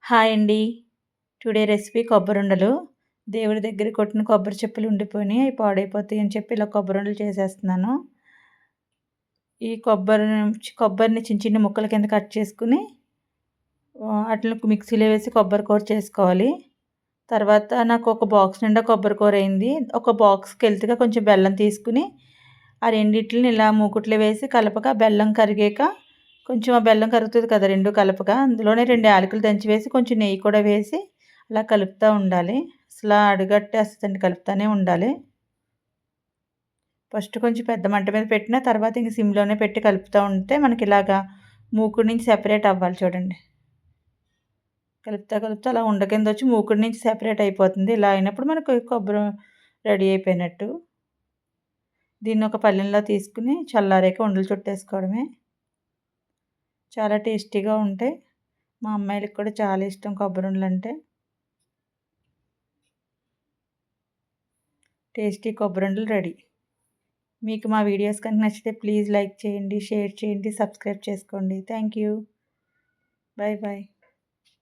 Hi అండి. Today recipe కొబ్బరుండలు. దేవుడి దగ్గర కొట్టిన కొబ్బరి చిప్పలు ఉండిపోయినాయి. అయి పాడైపోతాయి అని చెప్పి ఇలా కొబ్బరుండలు చేసేస్తున్నాను. ఈ కొబ్బరిని చిన్న చిన్న ముక్కల కింద కట్ చేసుకొని ఆటిల్ని మిక్సీలో వేసి కొబ్బరి కూర చేసుకోవాలి. తర్వాత నాకు ఒక బాక్స్ నిండా కొబ్బరి కూర అయింది. ఒక బాక్స్‌కి ఎల్తుగా కొంచెం బెల్లం తీసుకొని, ఆ రెండిటిలిని ఇలా మూకుట్లో వేసి కలపగా బెల్లం కరిగాక కొంచెం ఆ బెల్లం కరుగుతది కదా! 2 కలపగా అందులోనే 2 యాలకులు దంచి వేసి కొంచెం నెయ్యి కూడా వేసి అలా కలుపుతా ఉండాలి. అసలా అడుగట్టేస్తదండి, కలుపుతానే ఉండాలి. ఫస్ట్ కొంచెం పెద్ద మంట మీద పెట్టిన తర్వాత ఇంక సిమ్‌లోనే పెట్టి కలుపుతా ఉంటే మనకిలాగా మూకుడు నుంచి సెపరేట్ అవ్వాలి చూడండి. కలుపుతా కలుపుతా అలా ఉండ కిందొచ్చి మూకుడు నుంచి సెపరేట్ అయిపోతుంది. ఇలా అయినప్పుడు మనకు కొబ్బరి రెడీ అయిపోయినట్టు. దీన్ని ఒక పళ్ళెంలో తీసుకొని చల్లారాక ఉండలు చుట్టేసుకోవడమే. చాలా టేస్టీగా ఉంటాయి. మా అమ్మాయిలకి కూడా చాలా ఇష్టం కొబ్బరుండలంటే. Tasty కొబ్బరుండలు ready. మీకు మా వీడియోస్ కనుక నచ్చితే ప్లీజ్ లైక్ చేయండి, షేర్ చేయండి, సబ్స్క్రైబ్ చేసుకోండి. Thank you. Bye bye.